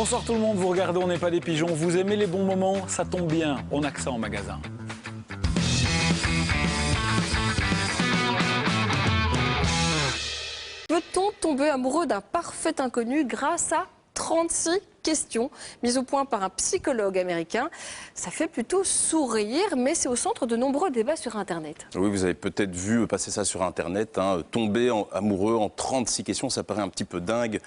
Bonsoir tout le monde, vous regardez On n'est pas des pigeons, vous aimez les bons moments, ça tombe bien, on a que ça en magasin. Peut-on tomber amoureux d'un parfait inconnu grâce à 36 questions mises au point par un psychologue américain? Ça fait plutôt sourire, mais c'est au centre de nombreux débats sur Internet. Oui, vous avez peut-être vu passer ça sur Internet, tomber amoureux en 36 questions, ça paraît un petit peu dingue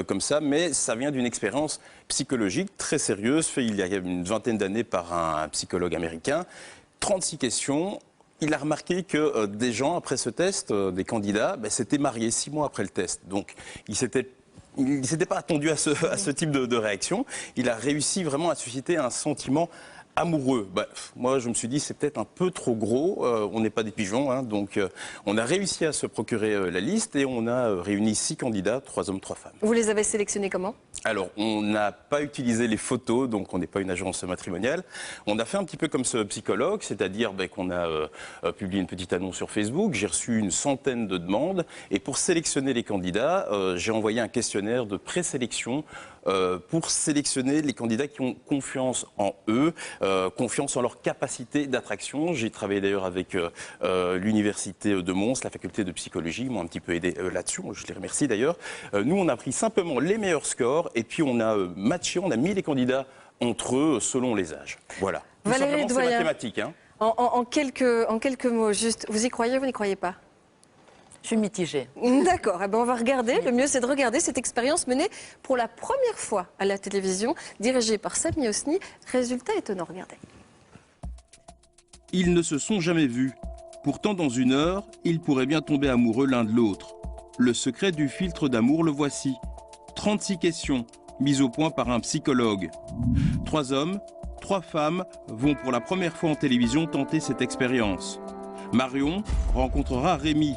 comme ça, mais ça vient d'une expérience psychologique très sérieuse, faite il y a une vingtaine d'années par un psychologue américain. 36 questions. Il a remarqué que des gens, après ce test, des candidats, s'étaient mariés 6 mois après le test. Donc, il ne s'était pas attendu à ce type de réaction. Il a réussi vraiment à susciter un sentiment amoureux. Moi, je me suis dit, c'est peut-être un peu trop gros. On n'est pas des pigeons, donc on a réussi à se procurer la liste et on a réuni 6 candidats, 3 hommes, 3 femmes. Vous les avez sélectionnés comment? Alors, on n'a pas utilisé les photos, donc on n'est pas une agence matrimoniale. On a fait un petit peu comme ce psychologue, c'est-à-dire qu'on a publié une petite annonce sur Facebook. J'ai reçu une centaine de demandes et pour sélectionner les candidats, j'ai envoyé un questionnaire de présélection pour sélectionner les candidats qui ont confiance en eux, confiance en leur capacité d'attraction. J'ai travaillé d'ailleurs avec l'université de Mons, la faculté de psychologie, ils m'ont un petit peu aidé là-dessus, je les remercie d'ailleurs. Nous, on a pris simplement les meilleurs scores et puis on a matché, on a mis les candidats entre eux selon les âges. Voilà. Valérie Tout simplement, c'est mathématique. En quelques mots, juste, vous y croyez ou vous n'y croyez pas? Je suis mitigée. D'accord, on va regarder. Le mieux, c'est de regarder cette expérience menée pour la première fois à la télévision, dirigée par Sami Hosni. Résultat étonnant, regardez. Ils ne se sont jamais vus. Pourtant, dans 1 heure, ils pourraient bien tomber amoureux l'un de l'autre. Le secret du filtre d'amour, le voici. 36 questions, mises au point par un psychologue. 3 hommes, 3 femmes vont pour la première fois en télévision tenter cette expérience. Marion rencontrera Rémi.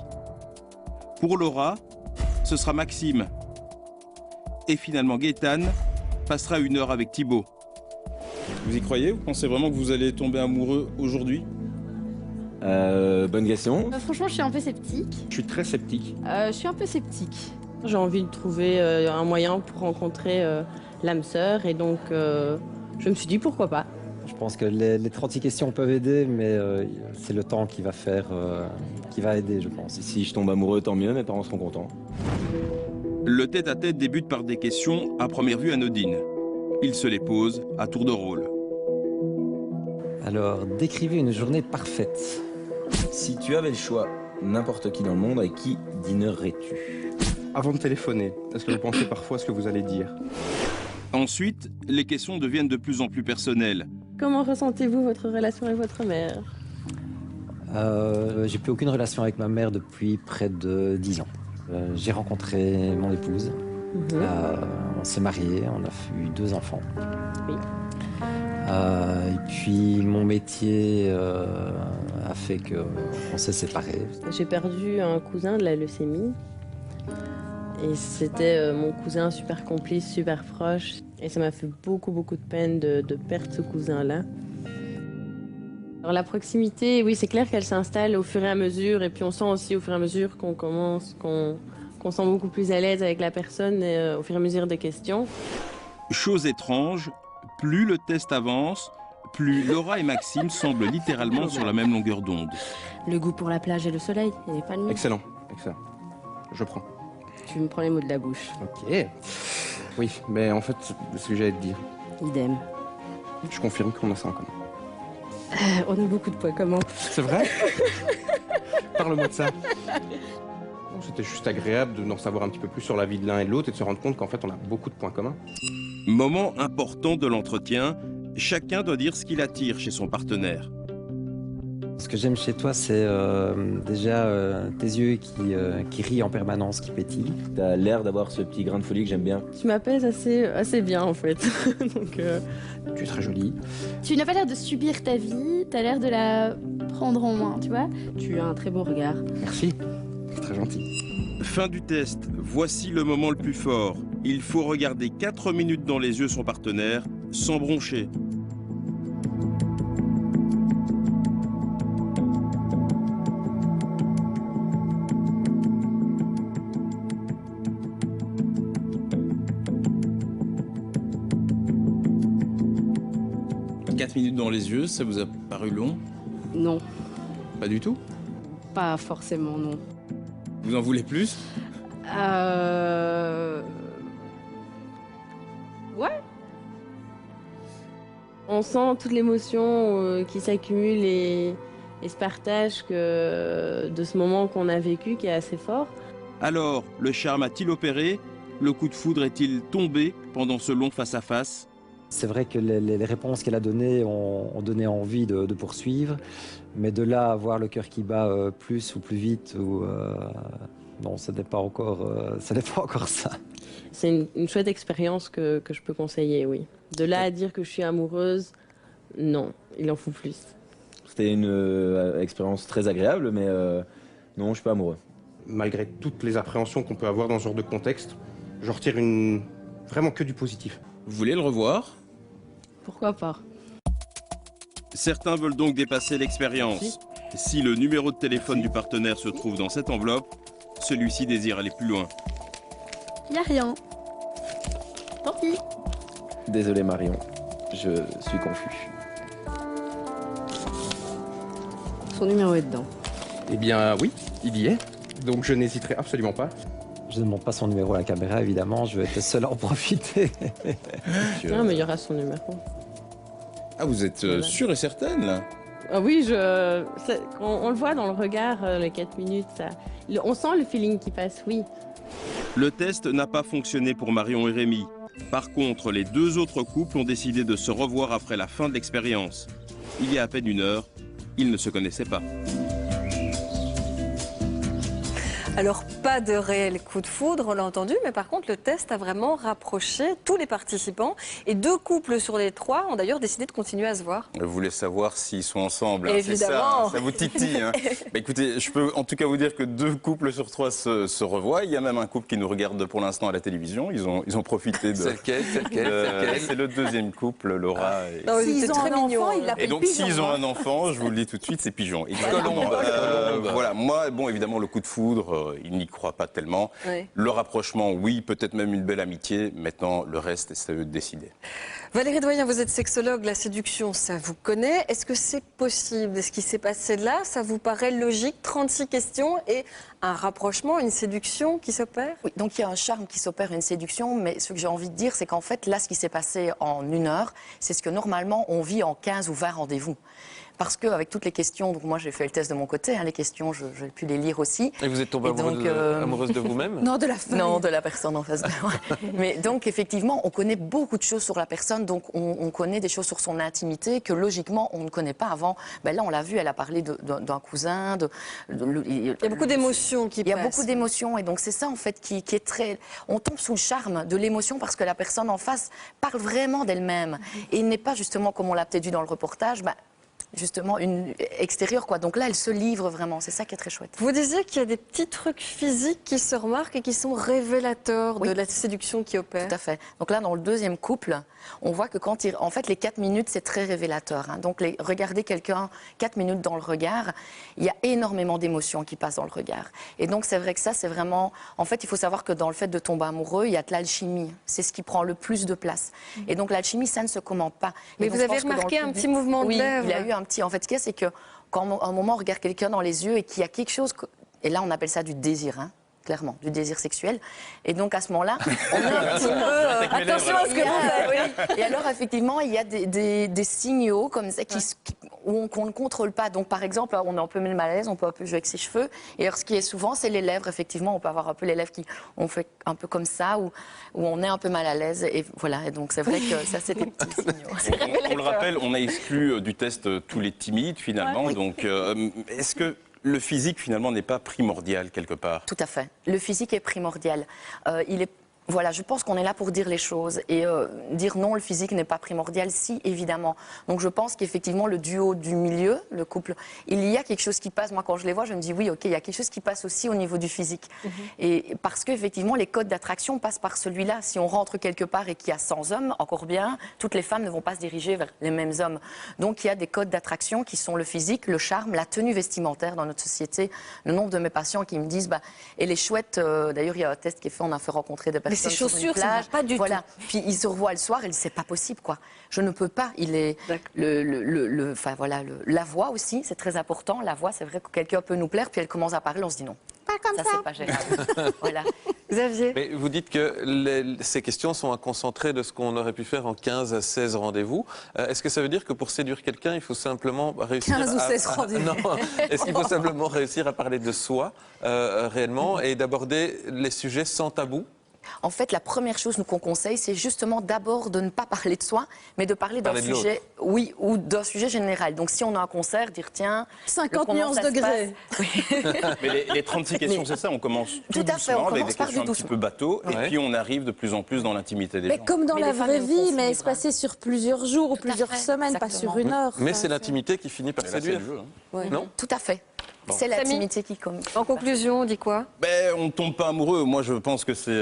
Pour Laura, ce sera Maxime. Et finalement, Gaëtan passera 1 heure avec Thibaut. Vous y croyez? Vous pensez vraiment que vous allez tomber amoureux aujourd'hui? Bonne question. Franchement, je suis un peu sceptique. Je suis très sceptique. Je suis un peu sceptique. J'ai envie de trouver un moyen pour rencontrer l'âme sœur et donc je me suis dit pourquoi pas. Je pense que les 36 questions peuvent aider, mais c'est le temps qui va aider, je pense. Si je tombe amoureux, tant mieux, mes parents seront contents. Le tête-à-tête débute par des questions à première vue anodines. Ils se les posent à tour de rôle. Alors, décrivez une journée parfaite. Si tu avais le choix, n'importe qui dans le monde, avec qui dînerais-tu? Avant de téléphoner, est-ce que vous pensez parfois à ce que vous allez dire? Ensuite, les questions deviennent de plus en plus personnelles. Comment ressentez-vous votre relation avec votre mère? J'ai plus aucune relation avec ma mère depuis près de 10 ans. J'ai rencontré mon épouse. On s'est mariés, on a eu 2 enfants. Oui. Et puis mon métier a fait qu'on s'est séparés. J'ai perdu un cousin de la leucémie. Et c'était mon cousin super complice, super proche. Et ça m'a fait beaucoup de peine de perdre ce cousin-là. Alors la proximité, oui, c'est clair qu'elle s'installe au fur et à mesure. Et puis on sent aussi au fur et à mesure qu'on sent beaucoup plus à l'aise avec la personne au fur et à mesure des questions. Chose étrange, plus le test avance, plus Laura et Maxime semblent littéralement sur la même longueur d'onde. Le goût pour la plage et le soleil, il n'est pas le mien. Excellent, excellent. Je prends. Tu me prends les mots de la bouche. Ok. Oui, mais en fait, c'est ce que j'allais te dire. Idem. Je confirme qu'on a ça en commun. On a beaucoup de points communs. C'est vrai? Parle-moi de ça. C'était juste agréable d'en savoir un petit peu plus sur la vie de l'un et de l'autre et de se rendre compte qu'en fait, on a beaucoup de points communs. Moment important de l'entretien, chacun doit dire ce qui l'attire chez son partenaire. Ce que j'aime chez toi, c'est déjà tes yeux qui rient en permanence, qui pétillent. T'as l'air d'avoir ce petit grain de folie que j'aime bien. Tu m'apaises assez bien en fait. Donc, Tu es très jolie. Tu n'as pas l'air de subir ta vie, tu as l'air de la prendre en main, tu vois. tu as un très beau regard. Merci. C'est très gentil. Fin du test, voici le moment le plus fort. Il faut regarder 4 minutes dans les yeux son partenaire, sans broncher. 4 minutes dans les yeux, ça vous a paru long? Non, Pas du tout? pas forcément, non. Vous en voulez plus? Ouais. On sent toute l'émotion qui s'accumule et se partage de ce moment qu'on a vécu qui est assez fort. Alors, le charme a-t-il opéré? Le coup de foudre est-il tombé pendant ce long face-à-face? C'est vrai que les réponses qu'elle a données ont donné envie de poursuivre, mais de là à avoir le cœur qui bat plus ou plus vite, non, ce n'est pas encore ça. C'est une chouette expérience que je peux conseiller, oui. De là à dire que je suis amoureuse, non, il en faut plus. C'était une expérience très agréable, mais non, je suis pas amoureux. Malgré toutes les appréhensions qu'on peut avoir dans ce genre de contexte, je retire vraiment que du positif. Vous voulez le revoir? Pourquoi pas? Certains veulent donc dépasser l'expérience. Si le numéro de téléphone du partenaire se trouve dans cette enveloppe, celui-ci désire aller plus loin. Y a rien. Tant pis. Désolé Marion, je suis confus. Son numéro est dedans. Eh bien oui, il y est. Donc je n'hésiterai absolument pas. Je ne montre pas son numéro à la caméra, évidemment, je vais être seul à en profiter. Non, mais il y aura son numéro. Ah, vous êtes sûre et certaine, là? Ah oui, on le voit dans le regard, les 4 minutes. On sent le feeling qui passe, oui. Le test n'a pas fonctionné pour Marion et Rémi. Par contre, les deux autres couples ont décidé de se revoir après la fin de l'expérience. Il y a à peine 1 heure, ils ne se connaissaient pas. Alors, pas de réel coup de foudre, on l'a entendu, mais par contre, le test a vraiment rapproché tous les participants. Et 2 couples sur les 3 ont d'ailleurs décidé de continuer à se voir. Vous voulez savoir s'ils sont ensemble, hein, Évidemment. c'est ça, hein, ça vous titille. Hein. Bah, écoutez, je peux en tout cas vous dire que 2 couples sur 3 se revoient. Il y a même un couple qui nous regarde pour l'instant à la télévision. Ils ont profité de... C'est lequel? C'est le deuxième couple, Laura. Et... Non, S'ils ont très un mignon. enfant, ils l'appellent Et donc, Pigeon, s'ils ont hein. un enfant, je vous le dis tout de suite, c'est Pigeon. Colombe. Voilà, moi, bon, évidemment, le coup de foudre, il n'y croit pas tellement. Oui. Le rapprochement, oui, peut-être même une belle amitié. Maintenant, le reste, c'est à eux de décider. Valérie Doyen, vous êtes sexologue, la séduction, ça vous connaît. Est-ce que c'est possible? Ce qui s'est passé là, ça vous paraît logique? 36 questions et un rapprochement, une séduction qui s'opère? Oui, donc il y a un charme qui s'opère, une séduction, mais ce que j'ai envie de dire, c'est qu'en fait, là, ce qui s'est passé en 1 heure, c'est ce que normalement on vit en 15 ou 20 rendez-vous. Parce qu'avec toutes les questions, donc moi j'ai fait le test de mon côté, hein, les questions, j'ai pu les lire aussi. Et vous êtes tombée amoureuse de vous-même? Non, de la femme. Non, de la personne en face de moi. Mais donc effectivement, on connaît beaucoup de choses sur la personne, donc on connaît des choses sur son intimité que logiquement on ne connaît pas avant. Ben là, on l'a vu, elle a parlé d'un cousin. Il y a beaucoup d'émotions qui passent. Il y a beaucoup d'émotions et donc c'est ça en fait qui est très... On tombe sous le charme de l'émotion parce que la personne en face parle vraiment d'elle-même et n'est pas justement comme on l'a peut-être vu dans le reportage, justement une extérieure quoi. Donc là, elle se livre vraiment. C'est ça qui est très chouette. Vous disiez qu'il y a des petits trucs physiques qui se remarquent et qui sont révélateurs de la séduction qui opère. Tout à fait. Donc là, dans le deuxième couple, on voit que en fait, les 4 minutes, c'est très révélateur. Hein. Donc regarder quelqu'un 4 minutes dans le regard, il y a énormément d'émotions qui passent dans le regard. Et donc c'est vrai que ça, c'est vraiment... En fait, il faut savoir que dans le fait de tomber amoureux, il y a de l'alchimie. C'est ce qui prend le plus de place. Et donc l'alchimie, ça ne se commande pas. Mais et vous donc, avez remarqué un petit mouvement de lèvres? Oui, il y a eu un petit... En fait, ce qu'il y a, c'est que quand à un moment, on regarde quelqu'un dans les yeux et qu'il y a quelque chose... Et là, on appelle ça du désir, hein. Clairement, du désir sexuel. Et donc, à ce moment-là, on est un petit peu... attention à ce que vous faites. Et alors, effectivement, il y a des signaux comme ça qu'on ne contrôle pas. Donc, par exemple, on est un peu mal à l'aise, on peut un peu jouer avec ses cheveux. Et alors, ce qui est souvent, c'est les lèvres. Effectivement, on peut avoir un peu les lèvres on fait un peu comme ça, où on est un peu mal à l'aise. Et voilà, et donc c'est vrai que ça, c'est des petits signaux. On le rappelle, on a exclu du test tous les timides, finalement. Ouais. Donc, est-ce que le physique, finalement, n'est pas primordial, quelque part? Tout à fait. Le physique est primordial. Voilà, je pense qu'on est là pour dire les choses et dire non, le physique n'est pas primordial, si, évidemment. Donc je pense qu'effectivement, le duo du milieu, le couple, il y a quelque chose qui passe. Moi, quand je les vois, je me dis oui, ok, il y a quelque chose qui passe aussi au niveau du physique. Et parce qu'effectivement, les codes d'attraction passent par celui-là. Si on rentre quelque part et qu'il y a 100 hommes, encore bien, toutes les femmes ne vont pas se diriger vers les mêmes hommes. Donc il y a des codes d'attraction qui sont le physique, le charme, la tenue vestimentaire dans notre société. Le nombre de mes patients qui me disent, elle est chouette, d'ailleurs il y a un test qui est fait, on a fait rencontrer des personnes ses personne sur une chaussures, ça plage. va pas du Voilà. Puis il se revoit le soir, et c'est pas possible, quoi. Je ne peux pas. Il est enfin voilà, la voix aussi, c'est très important. La voix, c'est vrai que quelqu'un peut nous plaire, puis elle commence à parler, on se dit non. Pas comme ça. C'est pas gérable. Voilà. Xavier. Mais vous dites que ces questions sont un concentré de ce qu'on aurait pu faire en 15 à 16 rendez-vous. Est-ce que ça veut dire que pour séduire quelqu'un, il faut simplement réussir 15 ou 16 rendez-vous. Non. Est-ce qu'il faut simplement réussir à parler de soi réellement et d'aborder les sujets sans tabou? En fait, la première chose qu'on conseille, c'est justement d'abord de ne pas parler de soi, mais de parler d'un sujet, oui, ou d'un sujet général. Donc, si on a un concert, dire tiens, 50 nuances degrés. Mais les 36 questions, c'est ça, on commence tout à fait, on doucement, avec commence des par questions du un petit peu bateau, et puis on arrive de plus en plus dans l'intimité des gens. Mais comme dans la vraie vie, mais espacé sur plusieurs jours ou plusieurs semaines, pas sur une heure. Mais c'est l'intimité qui finit par séduire. Non? Tout à fait. C'est l'intimité qui compte. En conclusion, on dit quoi? On ne tombe pas amoureux. Moi, je pense que c'est...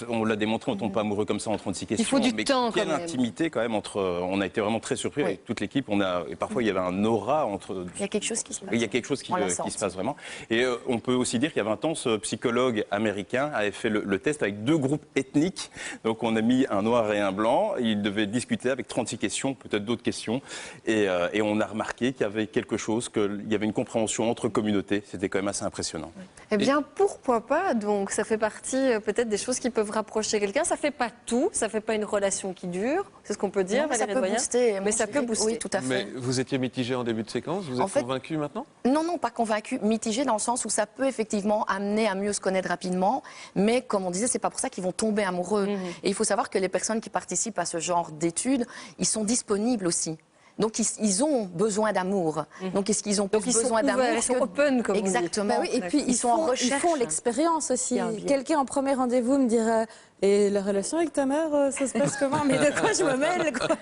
on l'a démontré, on ne tombe pas amoureux comme ça en 36 questions. Il faut du mais temps, quand quelle même. intimité, quand même, entre... On a été vraiment très surpris avec toute l'équipe. Et parfois, il y avait un aura entre... Il y a quelque chose qui se passe. Il y a quelque chose qui se passe vraiment. Et on peut aussi dire qu'il y a 20 ans, ce psychologue américain avait fait le test avec 2 groupes ethniques. Donc, on a mis un noir et un blanc. Ils devaient discuter avec 36 questions, peut-être d'autres questions. Et on a remarqué qu'il y avait quelque chose, qu'il y avait une compréhension entre communautés. C'était quand même assez impressionnant. Eh bien, pourquoi pas? Donc, ça fait partie peut-être des choses qui peuvent rapprocher quelqu'un. Ça fait pas tout, ça fait pas une relation qui dure. C'est ce qu'on peut dire, Non, ça Valérie peut Doyen. booster. Mais ça peut booster. Oui, tout à fait. Mais vous étiez mitigé en début de séquence, vous êtes convaincu maintenant? Non, pas convaincu, mitigé dans le sens où ça peut effectivement amener à mieux se connaître rapidement, mais comme on disait, c'est pas pour ça qu'ils vont tomber amoureux. Et il faut savoir que les personnes qui participent à ce genre d'études, ils sont disponibles aussi. Donc ils ont besoin d'amour. Donc est-ce qu'ils ont besoin d'amour? Ils sont open, comme exactement. Bah oui, et puis ils sont en recherche. Ils font l'expérience aussi. Il y a un biais. Quelqu'un en premier rendez-vous me dira et la relation avec ta mère, ça se passe comment? Mais de quoi je me mêle, quoi?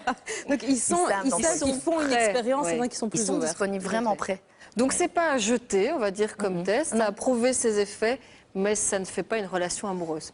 Donc ils font une expérience, et donc ils sont plus Ils sont ouverts. disponibles, vraiment prêts. Donc c'est pas à jeter, on va dire, comme test. Ça a prouvé ses effets, mais ça ne fait pas une relation amoureuse.